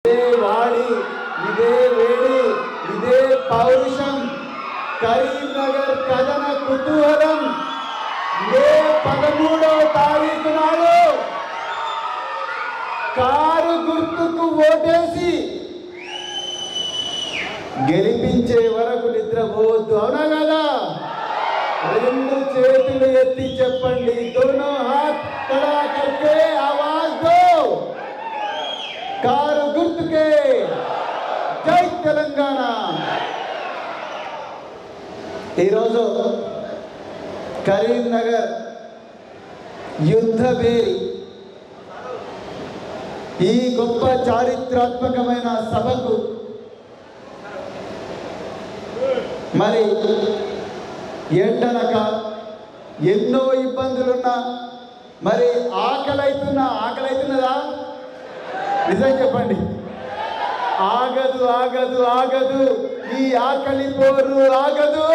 ఇదే వాడి, ఇదే వేడి, ఇదే పౌరుషం, కరీంనగర్ కథన కుతూహలం మే 13వ తారీఖు నాడు కారు గుర్తుకు ఓటేసి గెలిపించే వరకు నిద్రపోవద్దు. అవునా కదా? రెండు చేతులు ఎత్తి చెప్పండి, दोनों हाथ खड़ा करके आवाज दो, కారు గుర్తుకే జై తెలంగాణ. ఈరోజు కరీంనగర్ యుద్ధ భేరి ఈ గొప్ప చారిత్రాత్మకమైన సభకు మరి ఎండనక ఎన్నో ఇబ్బందులున్నా, మరి ఆకలైతున్నదా? నిజం చెప్పండి. ఆగదు ఆగదు ఆగదు, ఈ ఆకలి పోరు ఆగదు.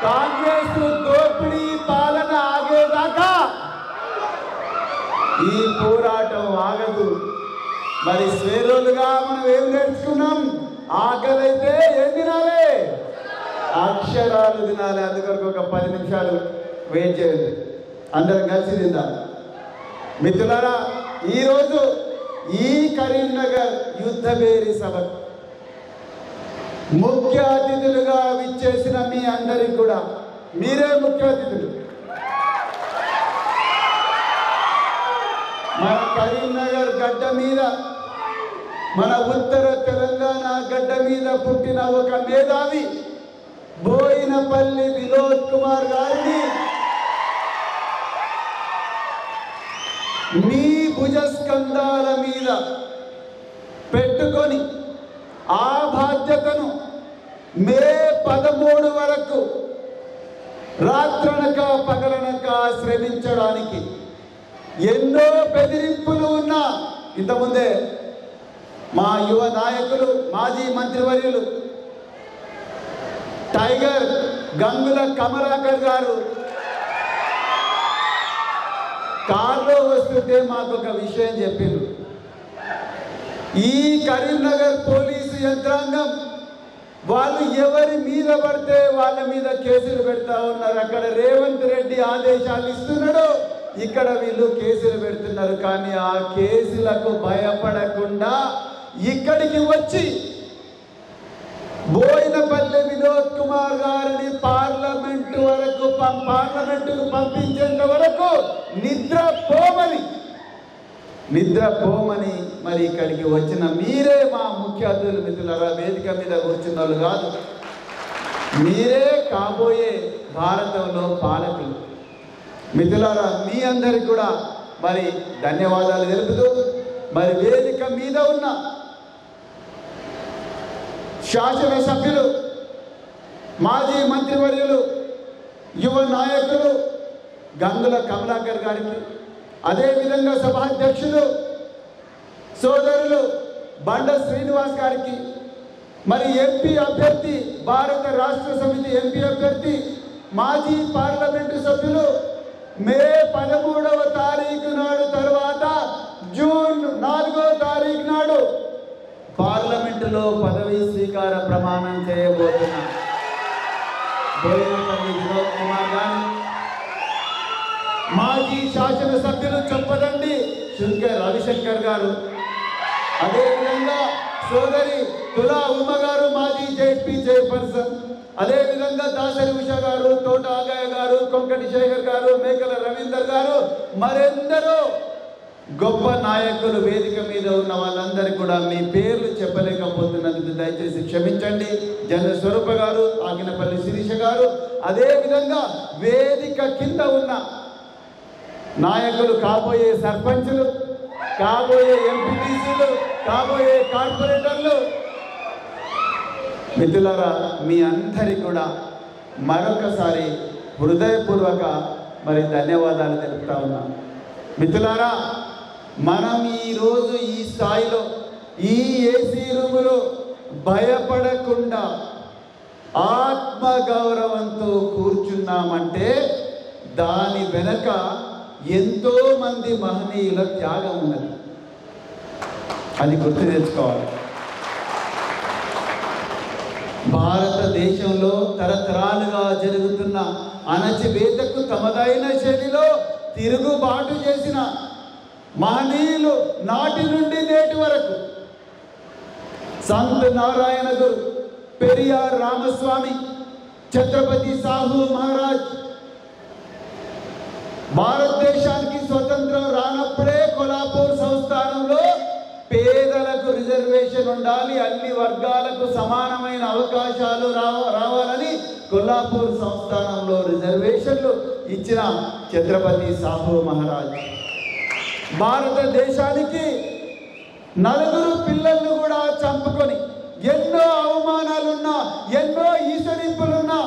కాంగ్రెస్ దోపిడీ పాలన ఆగేదాకా ఈ పోరాటం ఆగదు. మరి స్వేరోలుగా మనం ఏం నేర్చుకున్నాం? ఆకలైతే ఏం తినాలి? అక్షరాలు తినాలి. అందుకొరకు ఒక 10 నిమిషాలు వెయిట్ చేయండి, అందరం కలిసి తిందాం. మిత్రులారా, ఈరోజు ఈ కరీంనగర్ యుద్ధ భేరి సభ ముఖ్య అతిథులుగా విచ్చేసిన మీ అందరికి కూడా మీరే ముఖ్య అతిథులు. మన కరీంనగర్ గడ్డ మీద, మన ఉత్తర తెలంగాణ గడ్డ మీద పుట్టిన ఒక మేధావి బోయినపల్లి వినోద్ కుమార్ గారిని మీ భుజస్కంధాల మీద పెట్టుకొని ఆ బాధ్యతను మే 13 వరకు రాత్రనక పగలనక శ్రమించడానికి ఎన్నో బెదిరింపులు ఉన్నా, ఇంతకుముందే మా యువ నాయకులు మాజీ మంత్రివర్యులు టైగర్ గంగుల కమలాకర్ గారు కారులో వస్తుంటే మాకు ఒక విషయం చెప్పిండ్రు. ఈ కరీంనగర్ పోలీసు యంత్రాంగం వాళ్ళు ఎవరి మీద పడితే వాళ్ళ మీద కేసులు పెడతా ఉన్నారు. అక్కడ రేవంత్ రెడ్డి ఆదేశాలు ఇస్తున్నాడు, ఇక్కడ వీళ్ళు కేసులు పెడుతున్నారు. కానీ ఆ కేసులకు భయపడకుండా ఇక్కడికి వచ్చి బోయినపల్లి వినోద్ కుమార్ గారిని పార్లమెంటుకు పంపించేంత వరకు నిద్రపోమని మరి ఇక్కడికి వచ్చిన మీరే మా ముఖ్య అతిథులు. మిత్రులారా, వేదిక మీద కూర్చున్న వాళ్ళు కాదు, మీరే కాబోయే భారతంలో పాలకులు. మిత్రులారా, మీ అందరికి కూడా మరి ధన్యవాదాలు తెలుపుతూ, మరి వేదిక మీద ఉన్న శాసనసభ్యులు, మాజీ మంత్రివర్యులు, యువ నాయకులు గంగుల కమలాకర్ గారికి, అదేవిధంగా సభాధ్యక్షులు సోదరులు బండ శ్రీనివాస్ గారికి, మరి ఎంపీ అభ్యర్థి, భారత రాష్ట్ర సమితి ఎంపీ అభ్యర్థి, మాజీ పార్లమెంటు సభ్యులు మే 13వ తారీఖు నాడు తర్వాత జూన్ 4వ తారీఖు నాడు పార్లమెంటులో పదవీ స్వీకార ప్రమాణం చేయబోతున్న బోయినపల్లి వినోద్ కుమార్ గారు, మాజీ శాసనసభ్యులు చొప్పదండి శంకర్ రవిశంకర్ గారు, అదేవిధంగా సోదరి తులా ఉమ గారు, మాజీ జెడ్పీ చైర్పర్సన్, అదేవిధంగా దాసరి ఉష గారు, తోట ఆగయ్య గారు, కొంకటి శేఖర్ గారు, మేకల రవీందర్ గారు, మరెందరో గొప్ప నాయకులు వేదిక మీద ఉన్న వాళ్ళందరికీ కూడా మీ పేర్లు చెప్పలేకపోతున్నందుకు దయచేసి క్షమించండి. జన స్వరూప గారు, ఆగినపల్లి శిరీష గారు, అదేవిధంగా వేదిక కింద ఉన్న నాయకులు, కాబోయే సర్పంచులు, కాబోయే ఎంపీటీసీలు, కాబోయే కార్పొరేటర్లు, మిత్రులారా, మీ అందరికీ కూడా మరొకసారి హృదయపూర్వక మరి ధన్యవాదాలు తెలుపుతా ఉన్నాను. మిత్రులారా, మనం ఈరోజు ఈ స్థాయిలో ఈ ఏసీ రూములో భయపడకుండా ఆత్మగౌరవంతో కూర్చున్నామంటే దాని వెనక ఎంతో మంది మహనీయుల త్యాగం ఉన్నది. అది గుర్తు తెచ్చుకోవాలి. భారతదేశంలో తరతరాలుగా జరుగుతున్న అణచివేతకు తమదైన శైలిలో తిరుగుబాటు చేసిన మహనీయులు నాటి నుండి నేటి వరకు సంత్ నారాయణ గురు, పెరియార్ రామస్వామి, ఛత్రపతి సాహు మహారాజ్. భారతదేశానికి స్వతంత్రం రానప్పుడే కొల్హాపూర్ సంస్థానంలో పేదలకు రిజర్వేషన్ ఉండాలి, అన్ని వర్గాలకు సమానమైన అవకాశాలు రావాలని కొల్హాపూర్ సంస్థానంలో రిజర్వేషన్లు ఇచ్చిన ఛత్రపతి సాహు మహారాజ్. భారతదేశానికి 4 పిల్లలను కూడా చంపుకొని ఎన్నో అవమానాలున్నా, ఎన్నో ఈసరింపులున్నా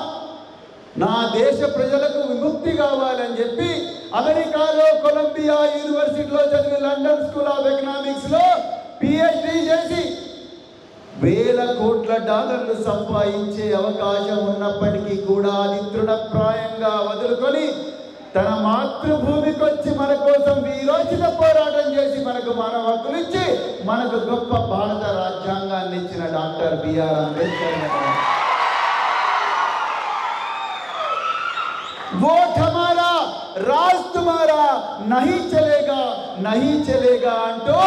నా దేశ ప్రజలకు విముక్తి కావాలని చెప్పి అమెరికాలో కొలంబియా యూనివర్సిటీలో చదివి లండన్ స్కూల్ ఆఫ్ ఎకనామిక్స్లో PhD చేసి వేల కోట్ల డాలర్లు సంపాదించే అవకాశం ఉన్నప్పటికీ కూడా అది తృణప్రాయంగా వదులుకొని తన మాతృభూమికి వచ్చి మన కోసం వీరోచిత పోరాటం చేసి మనకు మానవ హక్కులు ఇచ్చి మనకు గొప్ప భారత రాజ్యాంగాన్ని ఇచ్చిన డాక్టర్ బిఆర్ అంబేద్కర్. वोट हमारा, राज तुम्हारा, नहीं चलेगा, नहीं चलेगा అంటూ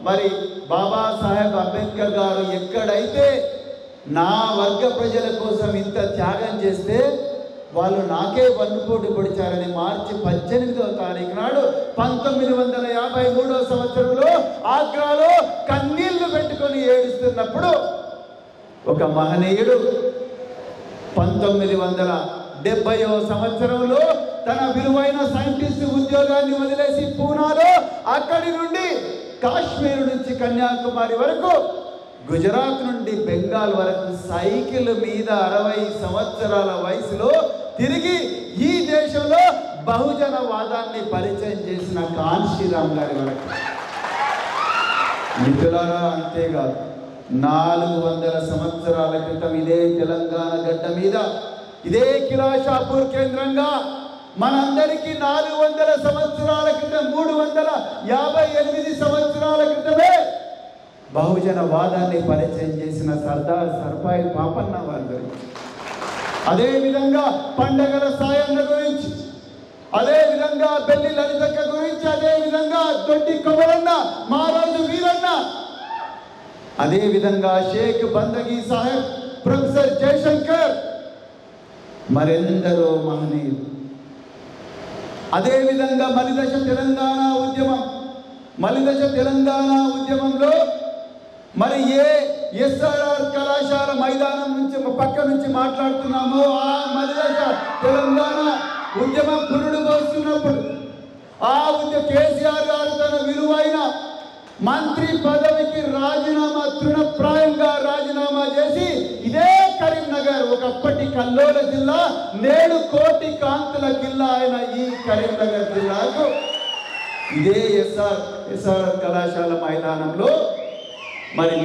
మరి బాబాసాహెబ్ అంబేద్కర్ గారు ఎక్కడైతే నా వర్గ ప్రజల కోసం ఇంత త్యాగం చేస్తే వాళ్ళు నాకే వన్నుపోటు పొడిచారని మార్చి 18వ తారీఖు నాడు 1953వ సంవత్సరంలో ఆగ్రాలో కన్నీళ్లు పెట్టుకొని ఏడుస్తున్నప్పుడు ఒక మహనీయుడు 1970వ సంవత్సరంలో తన విలువైన సైంటిస్ట్ ఉద్యోగాన్ని వదిలేసి పూనాలో అక్కడి నుండి కాశ్మీర్ నుంచి కన్యాకుమారి వరకు, గుజరాత్ నుండి బెంగాల్ వరకు సైకిల్ మీద 60 సంవత్సరాల వయసులో తిరిగి ఈ దేశంలో బహుజన వాదాన్ని పరిచయం చేసిన కాన్షీరామ్ గారి వరకు. మిత్రులారా, అంతేకాదు 400 సంవత్సరాల క్రితం ఇదే తెలంగాణ గడ్డ మీద, ఇదే కిలాషాపూర్ కేంద్రంగా మనందరికీ 400 సంవత్సరాల క్రితం, 358 సంవత్సరాల క్రితమే బహుజన వాదాన్ని పరిచయం చేసిన సర్దార్ సర్పాయి పాపన్న వారి గురించి, అదేవిధంగా పండగల సాయన్న గురించి, అదేవిధంగా బెల్లి లలితక్క గురించి, అదేవిధంగా దొడ్డి కొమరన్న, మహారాజు వీరన్న, అదేవిధంగా షేక్ బందగీ సాహెబ్, ప్రొఫెసర్ జయశంకర్, మరెందరో మహనీయులు. అదేవిధంగా మలిదశ తెలంగాణ ఉద్యమం, మలిదశ తెలంగాణ ఉద్యమంలో మరి ఏ ఎస్ఆర్ఆర్ కళాశాల మైదానం నుంచి పక్క నుంచి మాట్లాడుతున్నామో ఆ మలిదశ తెలంగాణ ఉద్యమం పురుడు పోస్తున్నప్పుడు ఆ కేసీఆర్ గారు తన విలువైన మంత్రి పదవికి రాజీనామా, తృణప్రాయంగా రాజీనామా చేసి ఇదే కరీంనగర్, ఒకప్పటి కల్లోల జిల్లా, నేడు కోటి కాంతుల జిల్లా అయిన ఈ కరీంనగర్ జిల్లాకు ఇదే ఎస్ఆర్ కళాశాల మైదానంలో మరి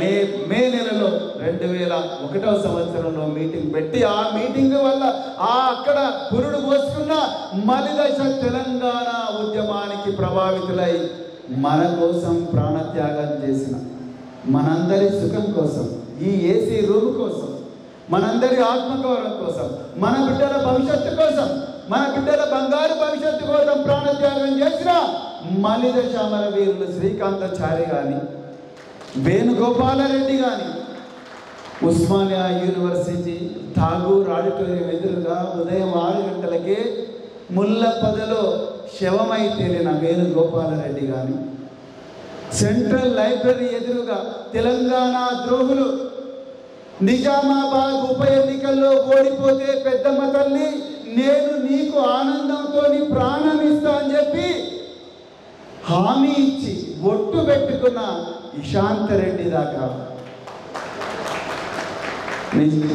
మే నెలలో 2001వ సంవత్సరంలో మీటింగ్ పెట్టి ఆ మీటింగ్ వల్ల అక్కడ పురుడు పోసుకున్న మలిదశ తెలంగాణ ఉద్యమానికి ప్రభావితులై మన కోసం ప్రాణత్యాగం చేసిన, మనందరి సుఖం కోసం, ఈ ఏసీ రూమ్ కోసం, మనందరి ఆత్మగౌరవం కోసం, మన బిడ్డల భవిష్యత్తు కోసం, మన బిడ్డల బంగారు భవిష్యత్తు కోసం ప్రాణత్యాగం చేసిన మలిదశ అమరవీరులు శ్రీకాంతాచారి కానీ, వేణుగోపాలరెడ్డి కానీ, ఉస్మానియా యూనివర్సిటీ ఠాగూర్ ఆడిటోరియం ఎదురుగా ఉదయం 6 గంటలకే ముల్లపదలో శవమై తేలిన వేణుగోపాలరెడ్డి కానీ, సెంట్రల్ లైబ్రరీ ఎదురుగా తెలంగాణ ద్రోహులు నిజామాబాద్ ఉప ఎన్నికల్లో ఓడిపోతే పెద్దమ్మ తల్లి నేను నీకు ఆనందంతో ప్రాణం ఇస్తా అని చెప్పి హామీ ఇచ్చి ఒట్టు పెట్టుకున్న ఇషాంత్ రెడ్డి దాకా,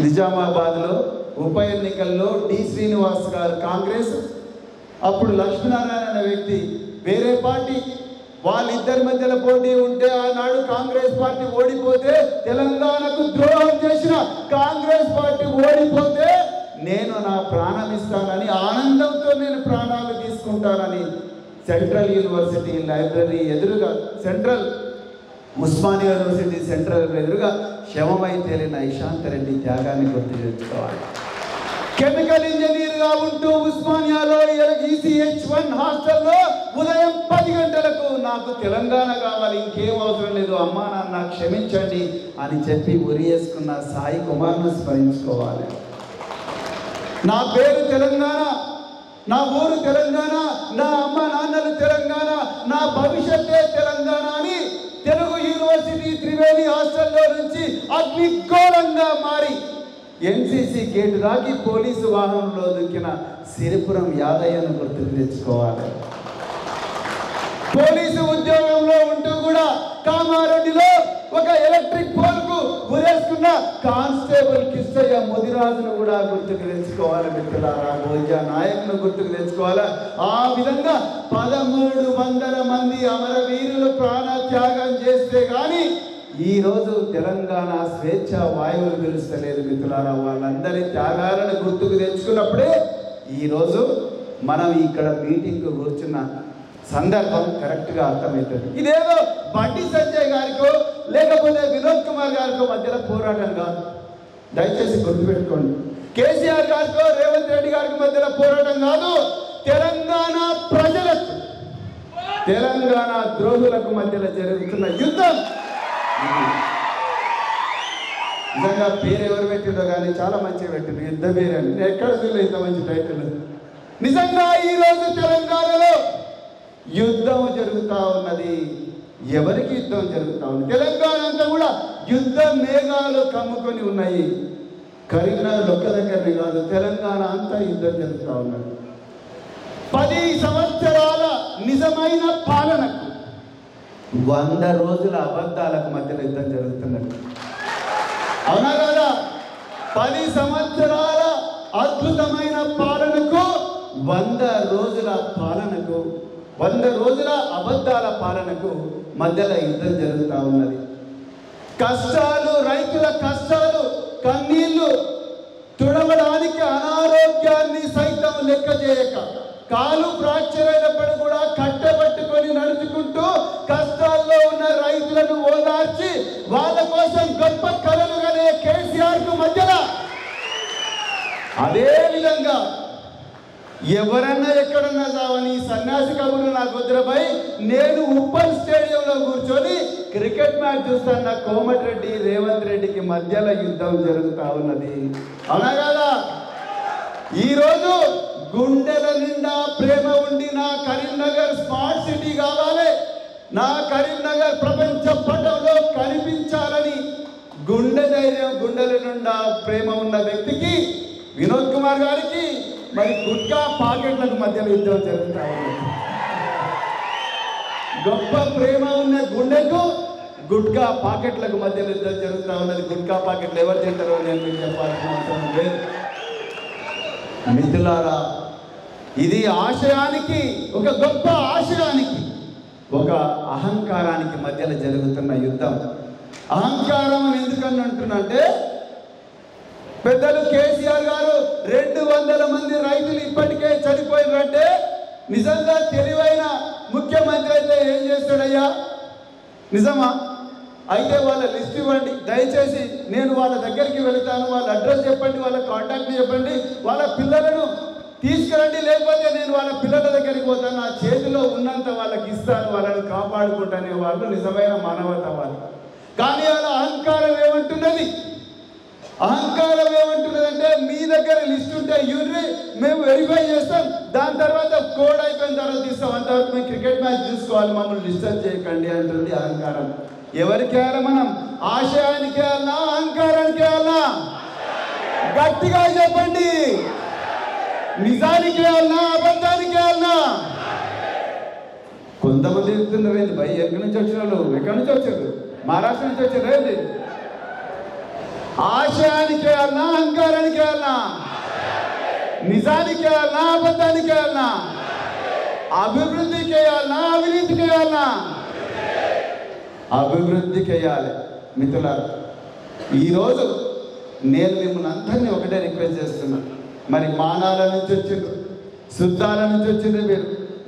నిజామాబాద్లో ఉప ఎన్నికల్లో డి శ్రీనివాస్ గారు కాంగ్రెస్, అప్పుడు లక్ష్మీనారాయణ అనే వ్యక్తి వేరే పార్టీ, వాళ్ళిద్దరి మధ్యలో పోటీ ఉంటే ఆనాడు కాంగ్రెస్ పార్టీ ఓడిపోతే, తెలంగాణకు ద్రోహం చేసిన కాంగ్రెస్ పార్టీ ఓడిపోతే నేను నా ప్రాణం ఇస్తానని, ఆనందంతో నేను ప్రాణాలు తీసుకుంటానని సెంట్రల్ యూనివర్సిటీ లైబ్రరీ ఎదురుగా, సెంట్రల్ ఉస్మానియా యూనివర్సిటీ సెంట్రల్ ఎదురుగా శవమై తేలిన ఇషాంత్ రెడ్డి త్యాగాన్ని గుర్తు తెచ్చుకోవాలి. కెమికల్ ఇంజనీర్గా ఉంటూ ఉస్మానియాలో ECH1 హాస్టల్లో ఉదయం 10 గంటలకు నాకు తెలంగాణ కావాలి, ఇంకేం అవసరం లేదు, అమ్మా నాన్న క్షమించండి అని చెప్పి ఉరియేసుకున్న సాయి కుమార్ను స్మరించుకోవాలి. నా పేరు తెలంగాణ, నా ఊరు తెలంగాణ, నా అమ్మ నాన్నలు తెలంగాణ, నా భవిష్యత్తే తెలంగాణ అని తెలుగు యూనివర్సిటీ త్రివేణి హాస్టల్లో నుంచి అగ్నిగోళంగా మారి NCC గేటు దాకి పోలీసు వాహనంలో దూకిన సిరిపురం యాదయ్యను గుర్తుకు తెచ్చుకోవాలి. పోలీసు ఉద్యోగంలో ఉంటూ కూడా కామారెడ్డిలో ఒక ఎలక్ట్రిక్ పోల్కు ఉరేసుకున్న కానిస్టేబుల్ కిష్టయ్య ముదిరాజును కూడా గుర్తుకు తెచ్చుకోవాలి. మిత్రులారా, భోజా నాయకును గుర్తుకు తెచ్చుకోవాలి. ఆ విధంగా 1300 మంది అమరవీరులు ప్రాణత్యాగం చేస్తే కానీ ఈరోజు తెలంగాణ స్వేచ్ఛ వాయువులు పిలుస్తలేదు. మిత్రులారా, వాళ్ళందరి త్యాగాలను గుర్తుకు తెచ్చుకున్నప్పుడే ఈరోజు మనం ఇక్కడ మీటింగ్ కూర్చున్న సందర్భం కరెక్ట్గా అర్థమవుతుంది. ఇదేదో బండి సంజయ్ గారికో లేకపోతే వినోద్ కుమార్ గారికో మధ్యలో పోరాటం కాదు. దయచేసి గుర్తుపెట్టుకోండి. కేసీఆర్ గారికో రేవంత్ రెడ్డి గారికి మధ్యలో పోరాటం కాదు. తెలంగాణ ప్రజలకు, తెలంగాణ ద్రోహులకు మధ్యలో జరుగుతున్న యుద్ధం. నిజంగా పేరు ఎవరు పెట్టిందో కానీ చాలా మంచిగా పెట్టింది, యుద్ధ పేరు అని. నేను ఎక్కడ చూడలేదు ఇంత మంచి టైటిల్. నిజంగా ఈరోజు తెలంగాణలో యుద్ధం జరుగుతూ ఉన్నది. ఎవరికి యుద్ధం జరుగుతూ ఉంది? తెలంగాణ అంతా కూడా యుద్ధ మేఘాలు కమ్ముకొని ఉన్నాయి. కరీంనగర్ ఒక్క దగ్గరనే కాదు, తెలంగాణ అంతా యుద్ధం జరుగుతూ ఉన్నది. 10 సంవత్సరాల నిజమైన పాలనకు 100 రోజుల అబద్ధాలకు మధ్యలో యుద్ధం జరుగుతున్నది. అవునా కదా? 10 సంవత్సరాల అద్భుతమైన పాలనకు 100 రోజుల పాలనకు 100 రోజుల అబద్ధాల పాలనకు మధ్యలో యుద్ధం జరుగుతూ ఉన్నది. కష్టాలు, రైతుల కష్టాలు, కన్నీళ్లు తుడవడానికి అనారోగ్యాన్ని సైతం లెక్క చేయక, కాలు ఫ్రాక్చర్ అయినప్పుడు కూడా కట్టబట్టుకొని నడుచుకుంటూ కష్టాల్లో ఉన్న రైతులను ఓదార్చి వాళ్ళ కోసం గొప్ప కలలు కనే కేసీఆర్ కు మధ్యలో అదే విధంగా ఎవరన్నా ఎక్కడన్నా చావని సన్యాసి కబుర్లు నాకు వద్దురపై నేను ఉప్పల్ స్టేడియంలో కూర్చొని క్రికెట్ మ్యాచ్ చూస్తున్న కోమటిరెడ్డి రేవంత్ రెడ్డికి మధ్యలో యుద్ధం జరుగుతూ ఉన్నది. అవునా కదా? ఈరోజు గుండెల నిండా ప్రేమ ఉండి నా కరీంనగర్ స్మార్ట్ సిటీ కావాలి, నా కరీంనగర్ ప్రపంచ పటంలో కనిపించాలని గుండె ధైర్యం, గుండెల నిండా ప్రేమ ఉన్న వ్యక్తికి, వినోద్ కుమార్ గారికి మరి గుట్కా పాకెట్లకు మధ్యలో యుద్ధం జరుగుతూ ఉంది. గొప్ప ప్రేమ ఉన్న గుండెకు గుట్కా పాకెట్లకు మధ్యలో యుద్ధం జరుగుతూ ఉన్నది. గుట్కా పాకెట్లు ఎవరు తింటారో నేను మీకు చెప్పాల్సిన అవసరం లేదు. మిత్రులారా, ఇది ఆశయానికి, ఒక గొప్ప ఆశయానికి, ఒక అహంకారానికి మధ్యలో జరుగుతున్న యుద్ధం. అహంకారం అని ఎందుకని అంటున్నంటే, పెద్దలు కేసీఆర్ గారు 200 మంది రైతులు ఇప్పటికే చనిపోయినారంటే నిజంగా తెలివైన ముఖ్యమంత్రి అయితే ఏం చేస్తాడయ్యా? నిజమా? అయితే వాళ్ళ లిస్ట్ ఇవ్వండి దయచేసి, నేను వాళ్ళ దగ్గరికి వెళ్తాను, వాళ్ళ అడ్రస్ చెప్పండి, వాళ్ళ కాంటాక్ట్ చెప్పండి, వాళ్ళ పిల్లలను తీసుకురండి, లేకపోతే నేను వాళ్ళ పిల్లల దగ్గరికి పోతాను, నా చేతిలో ఉన్నంత వాళ్ళకి ఇస్తాను, వాళ్ళని కాపాడుకుంటానే వాళ్ళు నిజమైన మానవతావాది. కానీ వాళ్ళ అహంకారం ఏమంటున్నది? అహంకారం ఏమంటున్నదంటే, మీ దగ్గర లిస్ట్ ఉంటే యూరి మేము వెరిఫై చేస్తాం, దాని తర్వాత కోడ్ అయిపోయిన తర్వాత ఇస్తాం, అంతవరకు మేము క్రికెట్ మ్యాచ్ చూసుకోవాలి, మమ్మల్ని డిస్టర్బ్ చేయకండి అంటుంది అహంకారం. ఎవరికి వేయాలి మనం? ఆశయానికి వేయాలనా, అహంకారానికి వేయాలనా? గట్టిగా చెప్పండి. నిజానికి వేయాలనా, అబద్ధానికి వేయాలనా? కొంతమంది చెప్తున్నారు ఏంటి భయ్, ఎక్కడి నుంచి వచ్చిన వాళ్ళు, ఎక్కడి నుంచి వచ్చారు? మహారాష్ట్ర నుంచి వచ్చారు ఏంటి? ఆశయానికి వేయాలనా, అహంకారానికి వేయాలనా? నిజానికి వేయాలనా, అబద్ధానికి వేయాలనా? అభివృద్ధికి వేయాలనా, అవినీతికి వేయాలనా? అభివృద్ధికి వేయాలి. మిత్రులారా, ఈరోజు నేను మిమ్మల్ని అందరినీ ఒకటే రిక్వెస్ట్ చేస్తున్నాను. మరి మానాల నుంచి వచ్చిండ్రు, శుద్ధాల నుంచి వచ్చిండ్రు, మీరు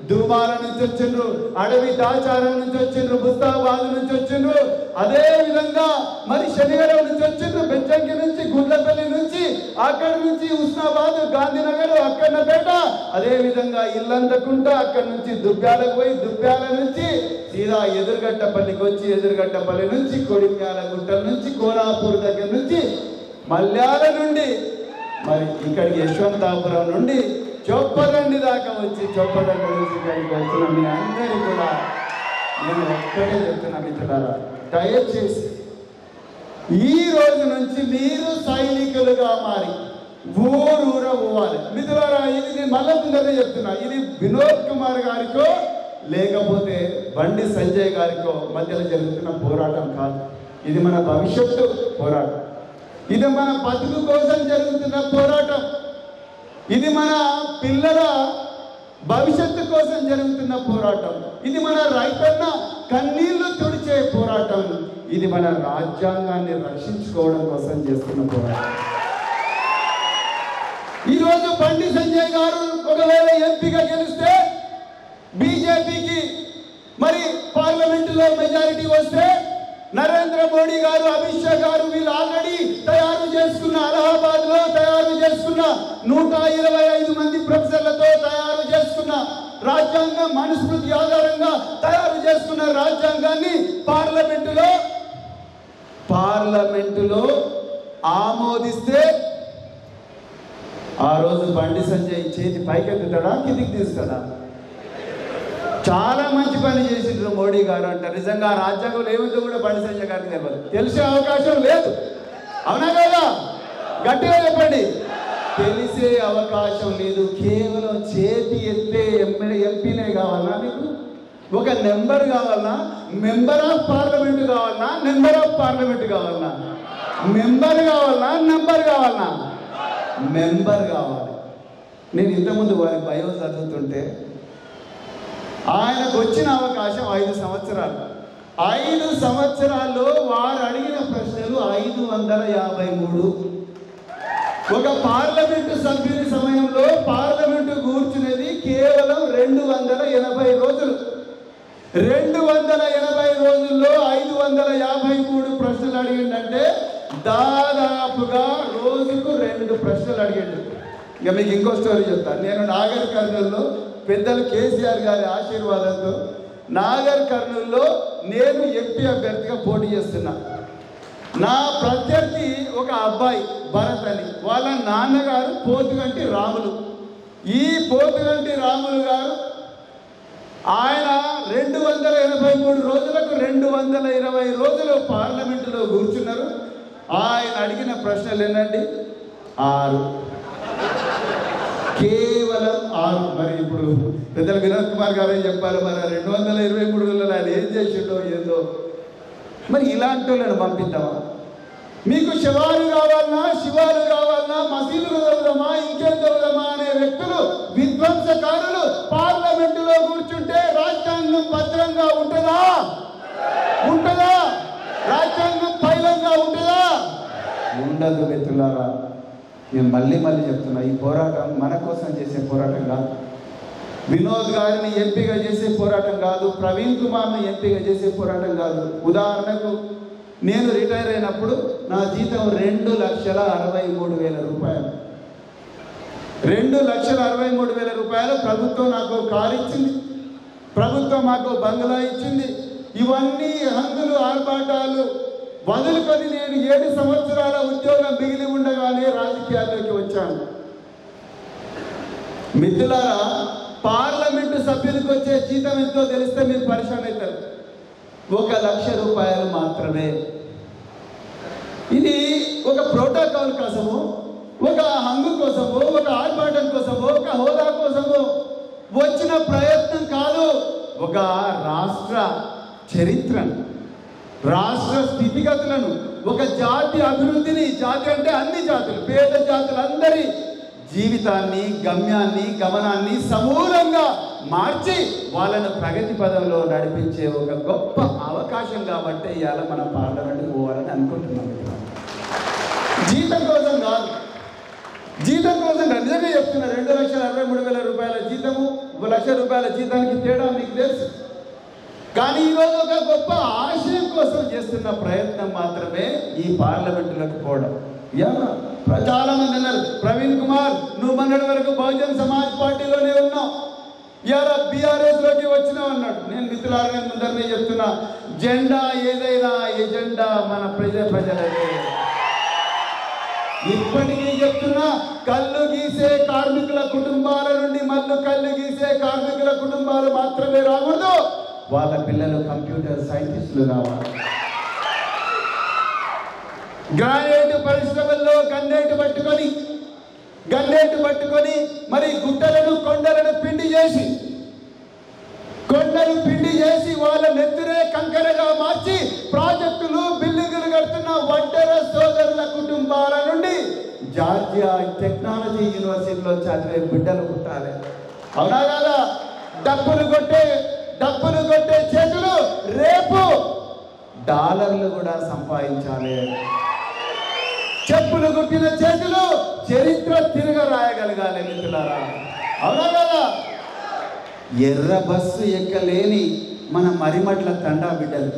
దుమాల నుంచి వచ్చిండ్రు, అడవి దాచారం నుంచి వచ్చిండ్రు, ముస్తాబాద్ నుంచి వచ్చిండ్రు, అదే విధంగా మరి శనిగరం నుంచి వచ్చిండ్రు, బెజ్జంకి నుంచి, గుండ్లపల్లి నుంచి, అక్కడి నుంచి ఉస్నాబాద్, గాంధీనగర్, అక్కన్నపేట, అదే విధంగా ఇల్లందకుంట, అక్కడి నుంచి దుబ్బ్యాలకు పోయి, దుబ్బ్యాల నుంచి సీదా ఎదురుగట్టపల్లికి వచ్చి, ఎదురుగట్టపల్లి నుంచి కొడిమ్యాల గుట్టల నుంచి, కోనాపూర్ దగ్గర నుంచి, మల్యాల నుండి మరి ఇక్కడికి యశ్వంతాపురం నుండి చొప్పదండి దాకా వచ్చి, చొప్పదండి నుంచి ఇక్కడికి వచ్చిన మీ అందరికీ కూడా నేను ఒక్కటే చెప్తున్నా మిత్రులారా, దయచేసి ఈ రోజు నుంచి మీరు సైనికులుగా మారి ఊరూర పోవాలి మిత్రులారా. ఇది నేను మళ్ళీ ముందరే చెప్తున్నా, ఇది వినోద్ కుమార్ గారికో లేకపోతే బండి సంజయ్ గారికో మధ్యలో జరుగుతున్న పోరాటం కాదు. ఇది మన భవిష్యత్తు పోరాటం, ఇది మన బతుకు కోసం జరుగుతున్న పోరాటం, ఇది మన పిల్లల భవిష్యత్తు కోసం జరుగుతున్న పోరాటం, ఇది మన రైతన్న కన్నీళ్లు తుడిచే పోరాటం, ఇది మన రాజ్యాంగాన్ని రక్షించుకోవడం కోసం చేస్తున్న పోరాటం. ఈరోజు బండి సంజయ్ గారు ఒకవేళ ఎంపీగా గెలిస్తే బీజేపీకి మరి పార్లమెంటులో మెజారిటీ వస్తే నరేంద్ర మోడీ గారు, అమిత్ షా గారు వీళ్ళు ఆల్రెడీ తయారు చేసుకున్న, అలహాబాద్ లో తయారు చేసుకున్న 125 మంది ప్రొఫెసర్లతో తయారు చేసుకున్న రాజ్యాంగం, మనుస్మృతి ఆధారంగా తయారు చేసుకున్న రాజ్యాంగాన్ని పార్లమెంటులో ఆమోదిస్తే ఆ రోజు బండి సంజయ్ చేతి పైకెత్తుతాడా, కిందికి తీస్తాడా? చాలా మంచి పని చేసిండ్రు మోడీ గారు అంట. నిజంగా రాజ్యాంగంలో ఏమిటో కూడా బండి సంజయ్ గారికి తెలియదు, తెలిసే అవకాశం లేదు. అవునా కదా? గట్టిగా చెప్పండి. తెలిసే అవకాశం లేదు. కేవలం చేతి ఎత్తే ఎంపీనే కావాలన్నా, మీకు ఒక నెంబర్ కావాలన్నా, మెంబర్ ఆఫ్ పార్లమెంట్ కావాలన్నా, నెంబర్ ఆఫ్ పార్లమెంట్ కావాలన్నా, మెంబర్ కావాలన్నా, నెంబర్ కావాలన్నా, మెంబర్ కావాలి. నేను ఇంతకుముందు వారి బయో చదువుతుంటే ఆయనకు వచ్చిన అవకాశం 5 సంవత్సరాలు. 5 సంవత్సరాల్లో వారు అడిగిన ప్రశ్నలు 553. ఒక పార్లమెంటు సభ్యుని సమయంలో పార్లమెంటు కూర్చునేది కేవలం 280 రోజులు. 280 రోజుల్లో 553 ప్రశ్నలు అడిగిందంటే దాదాపుగా రోజుకు 2 ప్రశ్నలు అడిగిండు. ఇక మీకు ఇంకో స్టోరీ చెప్తాను. నేను నాగర్ కర్నూలులో పెద్దలు కేసీఆర్ గారి ఆశీర్వాదంతో నాగర్ కర్నూలులో నేను ఎంపీ అభ్యర్థిగా పోటీ చేస్తున్నా. నా ప్రత్యర్థి ఒక అబ్బాయి భరత్ అని, వాళ్ళ నాన్నగారు పోతుగంటి రాములు. ఈ పోతుగంటి రాములు గారు ఆయన 283 రోజులకు 220 రోజులు పార్లమెంటులో కూర్చున్నారు. ఆయన అడిగిన ప్రశ్నలు ఏంటండి? 6, కేవలం 6. మరి ఇప్పుడు పెద్దలు వినోద్ కుమార్ గారు ఏం చెప్పాలి? మరి 223 రోజుల్లో ఆయన ఏం చేసిండో ఏందో. మరి ఇలాంటి వాళ్ళని పంపిద్దామా? మీకు శివాలు కావాలన్నా, శివాలు కావాలన్నా, మసీదులు చదువుదామా, ఇంకేం చదువుదామా అనే వ్యక్తులు, విధ్వంసకారులు పార్లమెంటులో కూర్చుంటే రాజ్యాంగం భద్రంగా ఉంటుందా? రాజ్యాంగం పైలంగా ఉంటుందా? ఉండదు మిత్రులారా. నేను మళ్ళీ చెప్తున్నా, ఈ పోరాటం మన కోసం చేసే పోరాటం కాదు, వినోద్ గారిని ఎంపీగా చేసే పోరాటం కాదు, ప్రవీణ్ కుమార్ని ఎంపీగా చేసే పోరాటం కాదు. ఉదాహరణకు నేను రిటైర్ అయినప్పుడు నా జీతం 2,63,000 రూపాయలు. 2,63,000 రూపాయలు. ప్రభుత్వం నాకు కారు ఇచ్చింది, ప్రభుత్వం మాకు బంగ్లా ఇచ్చింది. ఇవన్నీ హంగులు ఆర్భాటాలు వదులుకొని నేను 7 సంవత్సరాల ఉద్యోగం మిగిలి ఉండగానే రాజకీయాల్లోకి వచ్చాను. మిత్రులారా, పార్లమెంటు సభ్యులకు వచ్చే జీతం ఎంతో తెలిస్తే మీరు పరిశాన్ అవుతారు. 1,00,000 రూపాయలు మాత్రమే. ఇది ఒక ప్రోటోకాల్ కోసము, ఒక హంగు కోసము, ఒక ఆర్భాటం కోసము, ఒక హోదా కోసము వచ్చిన ప్రయత్నం కాదు. ఒక రాష్ట్ర చరిత్రను, రాష్ట్ర స్థితిగతులను, ఒక జాతి అభివృద్ధిని, జాతి అంటే అన్ని జాతులు, పేద జాతులందరి జీవితాన్ని, గమ్యాన్ని, గమనాన్ని సమూలంగా మార్చి వాళ్ళను ప్రగతి పదంలో నడిపించే ఒక గొప్ప అవకాశం కాబట్టి ఇవాళ మనం పార్లమెంట్కి పోవాలని అనుకుంటున్నాం. జీతం కోసం కాదు, జీతం కోసం నిజంగా చెప్తున్నా. 2,63,000 రూపాయల జీతము రూపాయల జీతానికి తేడా మీకు తెలుసు. కానీ ఈరోజు ఒక గొప్ప ఆశయం కోసం చేస్తున్న ప్రయత్నం మాత్రమే ఈ పార్లమెంటులకు పోవడం. చాలా మంది అన్నారు, ప్రవీణ్ కుమార్ నువ్వు మొన్నటి వరకు బహుజన్ సమాజ్ పార్టీలోనే ఉన్నావు, ఇవాళ బీఆర్ఎస్ లోకి వచ్చినావు అన్నాడు. నేను మిత్రులారా ముందరనే చెప్తున్నా, జెండా ఏదైనా ఎజెండా మన ప్రజలదే. ఇప్పటికీ చెప్తున్నా, కళ్ళు గీసే కార్మికుల కుటుంబాల నుండి మళ్ళీ కళ్ళు గీసే కార్మికుల కుటుంబాలు మాత్రమే రాకూడదు, వాళ్ళ పిల్లలు కంప్యూటర్ సైంటిస్టులు కావాలి. గ్రానైట్ పరిశ్రమల్లో గన్నేటు పట్టుకొని మరి గుట్టలను కొండలను పిండి చేసి వాళ్ళ నెత్తురే కంకరగా మార్చి ప్రాజెక్టులు బిల్డింగులు కడుతున్న వడ్డెర సోదరుల కుటుంబాల నుండి జార్జియా టెక్నాలజీ యూనివర్సిటీలో చదివే బిడ్డలు పుట్టాలి. అవునా కదా? డబ్బులు కొట్టే చేతులు రేపు డాలర్లు కూడా సంపాదించాలి. చెప్పులు కుట్టిన చేతులు చరిత్ర తిరగ రాయగలగాలి మిత్రులారా. అవునా కదా? ఎర్ర బస్సు ఎక్కలేని మన మరిమట్ల తండా బిడ్డలు,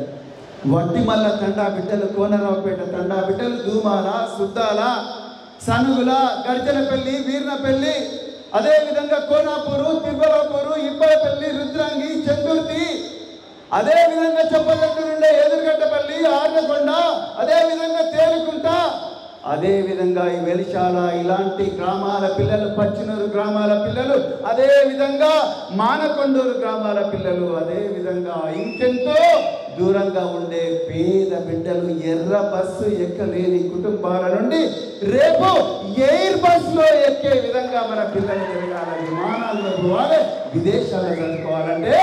వట్టిమల్ల తండా బిడ్డలు, కోనరావుపేట తండా బిడ్డలు, దూమాల, సుద్దాల, సనుగుల, గర్జనపల్లి, వీర్నపల్లి, అదేవిధంగా కోనాపూరు, తిరుమలాపూరు, ఇబ్బాయిపల్లి, రుద్రాంగి, చందుర్తి, అదేవిధంగా చెప్పదట్టు నుండే ఎదురుగడ్డపల్లి, ఆర్నకొండ, అదేవిధంగా తేలుకుంట, అదేవిధంగా ఈ వెలిశాల, ఇలాంటి గ్రామాల పిల్లలు, పచ్చినూరు గ్రామాల పిల్లలు, అదేవిధంగా మానకొండూరు గ్రామాల పిల్లలు, అదేవిధంగా ఇంకెంతో దూరంగా ఉండే పేద బిడ్డలు ఎర్ర బస్సు ఎక్కలేని కుటుంబాల నుండి రేపు ఎయిర్ బస్సులో ఎక్కే విధంగా మన పిల్లలు జరగాలి. విమానాల్లో పోవాలి, విదేశాల్లో చదువుకోవాలంటే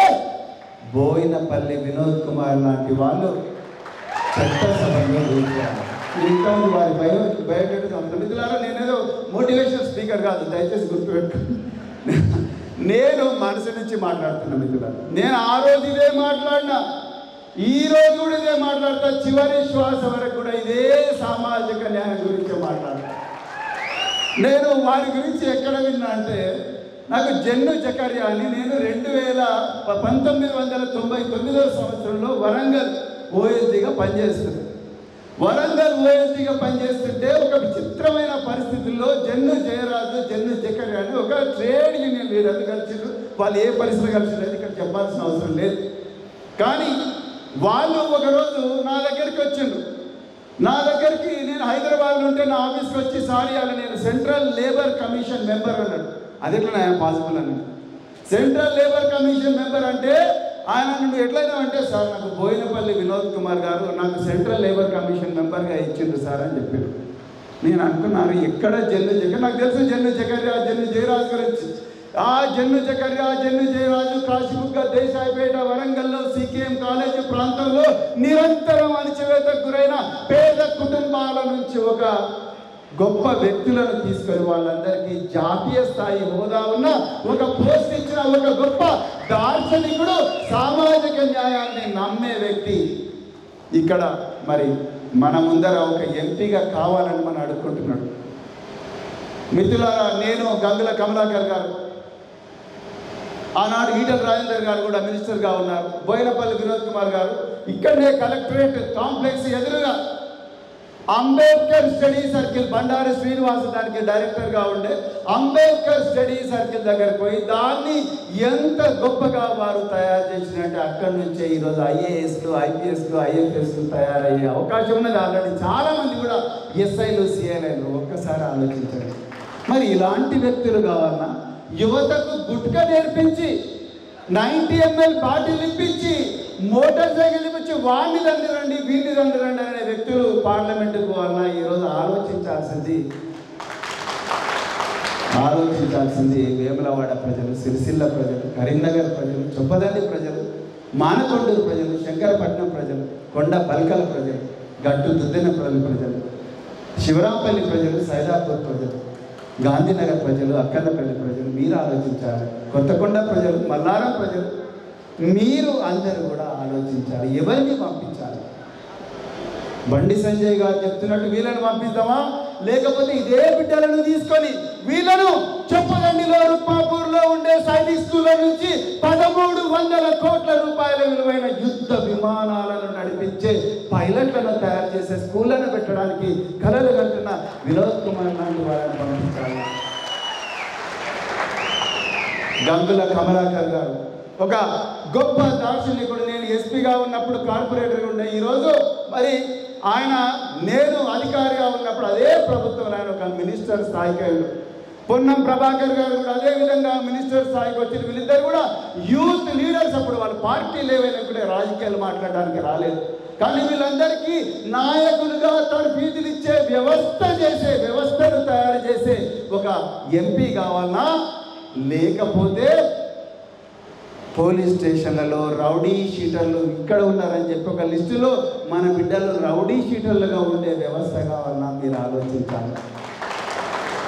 బోయినపల్లి వినోద్ కుమార్ లాంటి వాళ్ళు చట్టసభలో కూర్చోవాలి. ఇంకా వారి బయోడేటా మిత్రులారా, నేనేదో మోటివేషనల్ స్పీకర్ కాదు, దయచేసి గుర్తుపెట్టుకోండి. నేను మనసు నుంచి మాట్లాడుతున్నా మిత్రులారా. నేను ఆ రోజు ఇదే మాట్లాడినా, ఈ రోజు కూడా ఇదే మాట్లాడతా, చివరి శ్వాస వరకు కూడా ఇదే సామాజిక న్యాయం గురించి మాట్లాడతా. నేను వారి గురించి ఎక్కడ విన్నా అంటే, నాకు జన్ను జకర్యా అని, నేను 1999 సంవత్సరంలో వరంగల్ ఓఎస్డీగా పనిచేస్తున్నాను. వరంగల్ ఓఎస్డీగా పనిచేస్తుంటే ఒక విచిత్రమైన పరిస్థితుల్లో జన్ను జకర్యా అని ఒక ట్రేడ్ యూనియన్ లీడర్లు కలిసిండ్రు. వాళ్ళు ఏ పరిస్థితులు కలిసిండ్రు ఇక్కడ చెప్పాల్సిన అవసరం లేదు. కానీ వాళ్ళు ఒకరోజు నా దగ్గరికి వచ్చిండ్రు. నా దగ్గరికి నేను హైదరాబాద్లో ఉంటే నా ఆఫీస్కి వచ్చి, సారీ అలా నేను సెంట్రల్ లేబర్ కమిషన్ మెంబర్ అన్నాడు. అది ఎట్లా పాసిబుల్ అన్నాడు. సెంట్రల్ లేబర్ కమిషన్ మెంబర్ అంటే ఆయన నువ్వు ఎట్లయినా అంటే, సార్ నాకు బోయినపల్లి వినోద్ కుమార్ గారు నాకు సెంట్రల్ లేబర్ కమిషన్ మెంబర్గా ఇచ్చిండ్రు సార్ అని చెప్పారు. నేను అనుకున్నాను, ఎక్కడ నాకు తెలుసు జన్ను జయరాజు గురించి. ఆ జన్ను జయరాజు కాశీబుగ్గ, దేశాయిపేట, వరంగల్లో సికేఎం కాలేజీ ప్రాంతంలో నిరంతరం అణచివేతకు గురైన పేద కుటుంబాల నుంచి ఒక గొప్ప వ్యక్తులను తీసుకొని వాళ్ళందరికీ జాతీయ స్థాయి హోదా ఉన్న ఒక పోస్ట్ ఇచ్చిన ఒక గొప్ప దార్శనికుడు, సామాజిక న్యాయాన్ని నమ్మే వ్యక్తి ఇక్కడ మరి మన ముందర ఒక ఎంపీగా కావాలని మనం అడుక్కుంటున్నాడు. మిత్రులారా, నేను గంగుల కమలాకర్ గారు, ఆనాడు ఈటల రాజేందర్ గారు కూడా మినిస్టర్గా ఉన్నారు. బోయినపల్లి వినోద్ కుమార్ గారు ఇక్కడనే కలెక్టరేట్ కాంప్లెక్స్ ఎదురుగా అంబేద్కర్ స్టడీ సర్కిల్, బండారు శ్రీనివాస్ దానికి డైరెక్టర్గా ఉండే అంబేద్కర్ స్టడీ సర్కిల్ దగ్గరకు పోయి దాన్ని ఎంత గొప్పగా వారు తయారు చేసినట్టే అక్కడి నుంచే ఈరోజు ఐఏఎస్లు, ఐపీఎస్లు, ఐఎఫ్ఎస్లు తయారయ్యే అవకాశం ఉన్నది. ఆల్రెడీ చాలామంది కూడా ఎస్ఐలు, సిఐలు. ఒక్కసారి ఆలోచించండి. మరి ఇలాంటి వ్యక్తులు కావాలన్నా, యువతకు గుట్క నేర్పించి 90 ml బాటిల్ ఇప్పించి, మోటార్ సైకిల్ ఇప్పించి, వాడిని దండరండి వీడిని దండరండి అనే వ్యక్తులు పార్లమెంటుకు పోవాలన్నా ఈరోజు ఆలోచించాల్సింది వేములవాడ ప్రజలు, సిరిసిల్ల ప్రజలు, కరీంనగర్ ప్రజలు, చొప్పదండి ప్రజలు, మానకొండూరు ప్రజలు, శంకరపట్నం ప్రజలు, కొండ బల్కల ప్రజలు, గట్టు దుద్దెనపల్లి ప్రజలు, శివరాంపల్లి ప్రజలు, సైదాపూర్ ప్రజలు, గాంధీనగర్ ప్రజలు, అక్కన్నపల్లి ప్రజలు. మీరు ఆలోచించాలి. కొత్తకొండ ప్రజలు, మల్లారం ప్రజలు, మీరు అందరూ కూడా ఆలోచించాలి. ఎవరిని పంపించాలి? బండి సంజయ్ గారు చెప్తున్నట్టు వీళ్ళని పంపిద్దామా, లేకపోతే ఇదే బిడ్డలను తీసుకొని వీళ్ళను చొప్పదండిలో రుక్మాపూర్లో ఉండే సైనిక్ స్కూల్ నుంచి 1300 కోట్ల రూపాయల విలువైన యుద్ధ విమానాలను నడిపించే పైలట్లను తయారు చేసే స్కూళ్లను పెట్టడానికి కలలు కంటున్న వినోద్ కుమార్ లాంటి వారిని పంపించాలి. గంగుల కమలాకర్ గారు ఒక గొప్ప దార్శనికుడు. నేను ఎస్పీగా ఉన్నప్పుడు కార్పొరేటర్గా ఉండే, ఈరోజు మరి నేను అధికారిగా ఉన్నప్పుడు అదే ప్రభుత్వంలో ఆయన ఒక మినిస్టర్ స్థాయికి అయ్యాడు. పొన్నం ప్రభాకర్ గారు కూడా అదే విధంగా మినిస్టర్ స్థాయికి వచ్చిన వీళ్ళిద్దరు కూడా యూత్ లీడర్స్. అప్పుడు వాళ్ళ పార్టీ లేవైనప్పుడే రాజకీయాలు మాట్లాడడానికి రాలేదు. కానీ వీళ్ళందరికీ నాయకులుగా తర్ఫీదులు ఇచ్చే వ్యవస్థను తయారు చేసే ఒక ఎంపీ కావాలన్నా, లేకపోతే పోలీస్ స్టేషన్లలో రౌడీ షీటర్లు ఇక్కడ ఉన్నారని చెప్పి ఒక లిస్టులో మన బిడ్డలు రౌడీ షీటర్లుగా ఉండే వ్యవస్థ కావాలన్నా మీరు ఆలోచించాలి.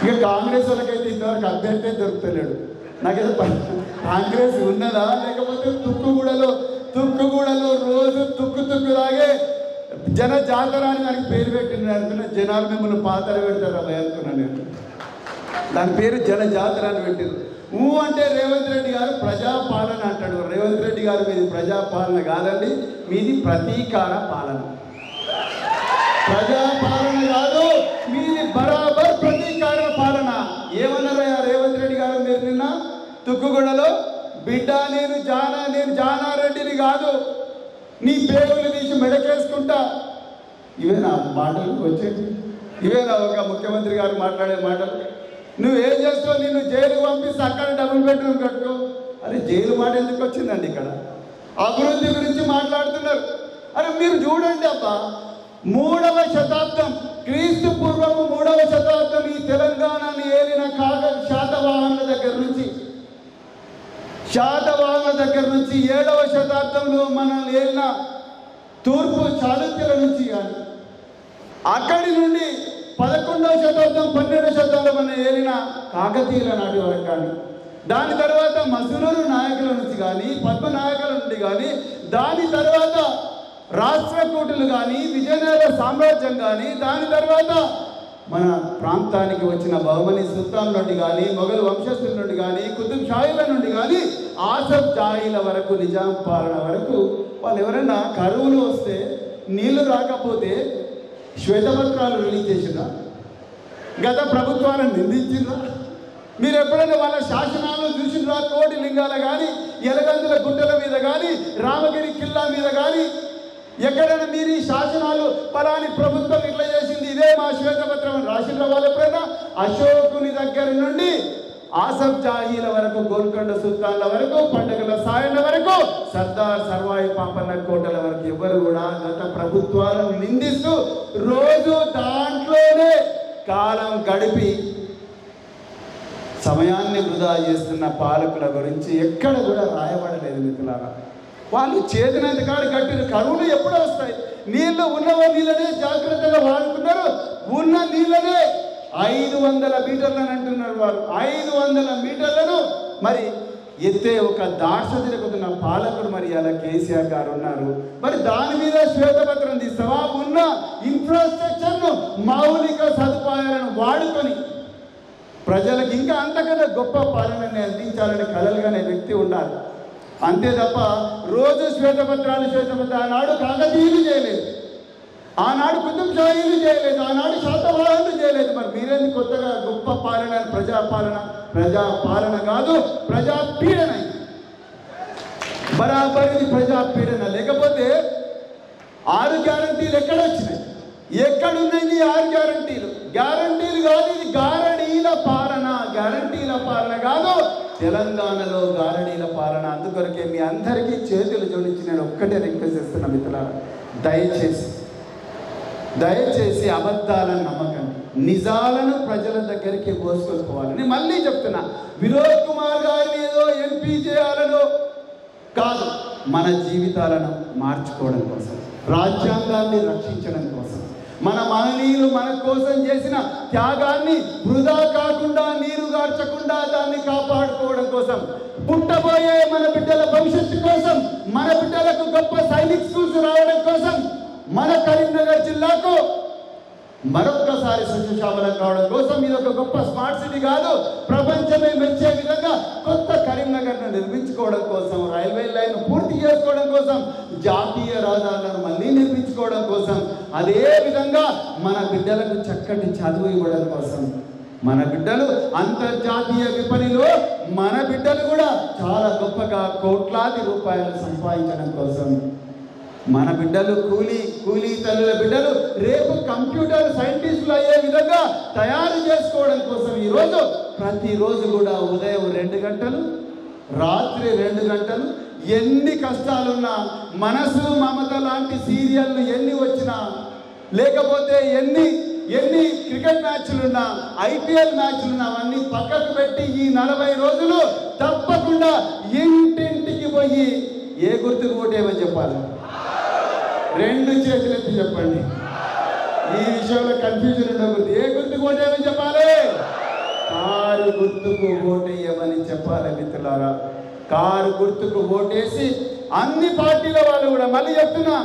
ఇక కాంగ్రెస్ వాళ్ళకైతే ఇంతవరకు అభ్యర్థి దొరుకుతలేడు. నాకేదో కాంగ్రెస్ ఉన్నదా, లేకపోతే తుక్కుగూడలో రోజు తుక్కు తాగే జన జాతర అని నాకు పేరు పెట్టిన అనుకున్నా. జనాలు మిమ్మల్ని పాతర పెడతారు అలా అనుకున్నా నేను. దాని పేరు జన జాతర అని పెట్టారు. అంటే రేవంత్ రెడ్డి గారు ప్రజాపాలన అంటాడు. రేవంత్ రెడ్డి గారు మీది ప్రజాపాలన కాదండి, మీది ప్రతీకార పాలన. ప్రజాపాలన కాదు, మీది బరాబర్ ప్రతీకార పాలన. ఏమన్నారయ్యా రేవంత్ రెడ్డి గారు మీరు నిన్న తుక్కుగూడలో? బిడ్డ నేను జానారెడ్డిని కాదు, నీ పేగులు తీసి మెడకేసుకుంటా. ఇవేనా మాటలు వచ్చేది? ఇవేనా ఒక ముఖ్యమంత్రి గారు మాట్లాడే మాటలు? నువ్వేం చేస్తావు? నిన్ను జైలుకు పంపిస్తే అక్కడ డబుల్ బెడ్రూమ్ కట్టుకో. అరే జైలు మాట ఎందుకు వచ్చిందండి? ఇక్కడ అభివృద్ధి గురించి మాట్లాడుతున్నారు. అరే మీరు చూడండి అబ్బా, 3వ శతాబ్దం క్రీస్తు పూర్వము 3వ శతాబ్దం ఈ తెలంగాణని ఏలిన శాతవాహనుల దగ్గర నుంచి 7వ శతాబ్దంలో మనల్ని ఏలిన తూర్పు చాళుక్యుల నుంచి కానీ, అక్కడి నుండి 11వ శతాబ్దం 12వ శతాబ్దం మన ఏలిన కాకతీయుల నాటి వరకు కానీ, దాని తర్వాత మసునూరు నాయకుల నుంచి కానీ, పద్మ నాయకుల నుండి కానీ, దాని తర్వాత రాష్ట్రకూటులు కానీ, విజయనగర సామ్రాజ్యం కానీ, దాని తర్వాత మన ప్రాంతానికి వచ్చిన బహుమని సుల్తాన్ నుండి కానీ, మొఘల్ వంశస్థుల నుండి కానీ, కుతుబ్ షాహీల నుండి కానీ, ఆసఫ్ జాహీల వరకు, నిజాం పాలన వరకు వాళ్ళు ఎవరైనా కరువులు వస్తే, నీళ్లు రాకపోతే శ్వేతపత్రాలు రిలీజ్ చేసిందా? గత ప్రభుత్వాలను నిందించిందా? మీరు ఎప్పుడైనా వాళ్ళ శాసనాలను చూసిండ్రా? కోటి లింగాల కానీ, ఎలగందుల గుట్టల మీద కానీ, రామగిరి కిల్లా మీద కానీ ఎక్కడైనా మీరు ఈ శాసనాలు పలాని ప్రభుత్వం ఇట్లా చేసింది, ఇదే మా శ్వేతపత్రం అని రాసిండ్రా వాళ్ళు ఎప్పుడైనా? అశోకుని దగ్గర నుండి ఆసఫ్ జాహీల వరకు, గోల్కొండ సుల్తాన్ల వరకు, పండుగల సాయన్న వరకు, సర్దార్ సర్వాయి పాపన్న కోటల వరకు ఎవరు కూడా గత ప్రభుత్వాలను నిందిస్తూ రోజు దాంట్లోనే కాలం గడిపి సమయాన్ని వృధా చేస్తున్న పాలకుల గురించి ఎక్కడ కూడా రాయబడలేదు మిత్రులారా. వాళ్ళు చేతినంత కాడు కట్టిన కరువులు ఎప్పుడూ వస్తాయి. నీళ్ళు నీళ్ళనే జాగ్రత్తగా వాడుకున్నారు. ఉన్న నీళ్ళనే 500 మీటర్లను అంటున్నారు వాళ్ళు. 500 మీటర్లను మరి ఎత్తే ఒక దార్శనికుతున్న పాలకుడు మరి అలా కేసీఆర్ గారు ఉన్నారు. మరి దాని మీద శ్వేతపత్రం తీస్తావా? ఉన్న ఇన్ఫ్రాస్ట్రక్చర్ను, మౌలిక సదుపాయాలను వాడుకొని ప్రజలకు ఇంకా అంతకన్నా గొప్ప పాలనని అందించాలని కలలుగానే వ్యక్తి ఉండాలి. అంతే తప్ప రోజు శ్వేతపత్రాలు ఆనాడు కాకతీయులు చేయలేదు, ఆనాడు కుతుబ్ షాహీలు చేయలేదు, ఆనాడు శాతవాహనులు చేయలేదు. మరి మీరేంది కొత్తగా గొప్ప పాలన? ప్రజాపాలన కాదు, ప్రజాపీడన. బరాబర్ ఇది ప్రజాపీడన. లేకపోతే 6 గ్యారంటీలు ఎక్కడ వచ్చినాయి? ఎక్కడున్నాయి 6 గ్యారంటీలు? గ్యారంటీలు కాదు, ఇది గారడీల పాలన. గ్యారంటీల పాలన కాదు, తెలంగాణలో గారడీల పాలన. అందుకొరకే మీ అందరికీ చేతులు జోడించి నేను ఒక్కటే రిక్వెస్ట్ చేస్తున్నా మిత్రులారా, దయచేసి అబద్ధాలను నమ్మకండి, నిజాలను ప్రజల దగ్గరికి పోసుకొని పోవాలని మళ్ళీ చెప్తున్నా. వినోద్ కుమార్ గారిని ఏదో ఎంపీ చేయాలనో కాదు, మన జీవితాలను మార్చుకోవడం కోసం, రాజ్యాంగాన్ని రక్షించడం కోసం, మన మహనీయులు మన కోసం చేసిన త్యాగాన్ని వృధా కాకుండా, నీరు గార్చకుండా దాన్ని కాపాడుకోవడం కోసం, పుట్టబోయే మన బిడ్డల భవిష్యత్తు కోసం, మన బిడ్డలకు గొప్ప సైనిక్ స్కూల్స్ రావడం కోసం, మన కరీంనగర్ జిల్లాకు మరొక్కసారి సస్యశ్యామలం కావడం కోసం ఇది ఒక గొప్ప స్మార్ట్ సిటీ కాదు, ప్రపంచమే మెచ్చే విధంగా కొత్త కరీంనగర్ను నిర్మించుకోవడం కోసం, రైల్వే లైన్ పూర్తి చేసుకోవడం కోసం, జాతీయ రహదారులను మళ్ళీ నిర్మించుకోవడం కోసం, అదే విధంగా మన బిడ్డలకు చక్కటి చదువు ఇవ్వడం కోసం, మన బిడ్డలు అంతర్జాతీయ విపణిలో మన బిడ్డలు కూడా చాలా గొప్పగా కోట్లాది రూపాయలు సంపాదించడం కోసం, మన బిడ్డలు కూలీ తల్లుల బిడ్డలు రేపు కంప్యూటర్ సైంటిస్టులు అయ్యే విధంగా తయారు చేసుకోవడం కోసం ఈరోజు ప్రతిరోజు కూడా ఉదయం 2 గంటలు, రాత్రి 2 గంటలు, ఎన్ని కష్టాలున్నా, మనసు మమత లాంటి సీరియల్లు ఎన్ని వచ్చినా, లేకపోతే ఎన్ని క్రికెట్ మ్యాచ్లున్నా, ఐపీఎల్ మ్యాచ్లున్నా అవన్నీ పక్కకు పెట్టి ఈ 40 రోజులు తప్పకుండా ఇంటింటికి పోయి ఏ గుర్తుకు ఓటేమని చెప్పాలి? 2 చేతులు ఎత్తి చెప్పండి. ఈ విషయంలో కన్ఫ్యూజన్ ఉండకూడదు. ఏ గుర్తుకు ఓటేయమని చెప్పాలి? కారు గుర్తుకు ఓటేయమని చెప్పాలి మిత్రులారా. కారు గుర్తుకు ఓటేసి అన్ని పార్టీల వాళ్ళు కూడా, మళ్ళీ చెప్తున్నా,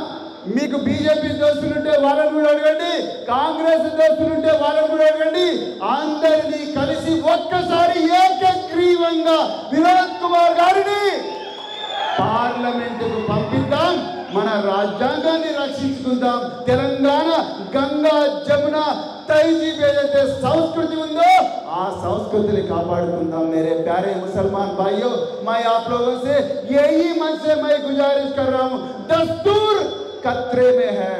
మీకు బీజేపీ దోస్తులుంటే వాళ్ళని కూడా అడగండి, కాంగ్రెస్ దోస్తులుంటే వాళ్ళని కూడా అడగండి, అందరినీ కలిసి ఒక్కసారి ఏకగ్రీవంగా వినోద్ కుమార్ గారిని పార్లమెంటుకు పంపిద్దాం. మన రాజ్యాంగాన్ని రక్షించుకుందాం. తెలంగాణ గంగా జమున तहजीब ఏదైతే సంస్కృతి ఉందో ఆ సంస్కృతిని కాపాడుకుందాం. मेरे प्यारे मुसलमान भाइयों, मैं आप लोगों से यही मन से मैं गुजारिश कर रहा हूँ, दस्तूर खतरे में है,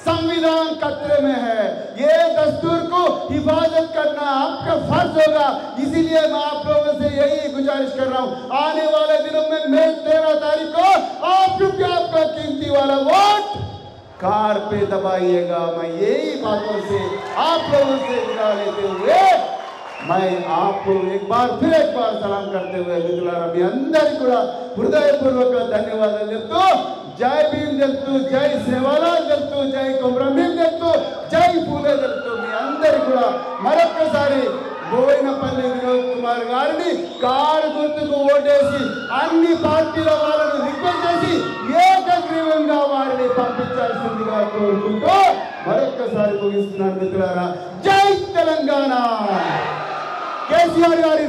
संविधान खतरे में है, ये दस्तूर को हिफाजत करना आपका फर्ज होगा. इसीलिए मैं आप लोगों से यही गुजारिश कर रहा हूँ, आने वाले दिनों में मैं 13 तारीख को आपका कीमती वाला वोट कार पे दबाइएगा. मैं यही बातों से आप लोगों से विदा लेते हुए मैं आपको फिर एक बार सलाम करते हुए मित्रुलारा మీ అందరికీ కూడా హృదయపూర్వక ధన్యవాదాలు చెప్తూ, జై భీమ్ చెప్తూ, జై సేవాలాల్ చెప్తూ, జై కొమరంభీం చెప్తూ, జై పూలే చెప్తూ మీ అందరికీ కూడా మరొక్కసారి బోయినపల్లి వినోద్ కుమార్ గారిని కారు గుర్తుకు ఓటేసి అన్ని పార్టీల వాళ్ళను రిక్వెస్ట్ చేసి ఏకగ్రీవంగా వారిని పంపించాల్సిందిగా కోరుకుంటూ మరొక్కసారి ముగిస్తున్నాను మిత్రులారా. జై తెలంగాణ. కేసీఆర్ గారి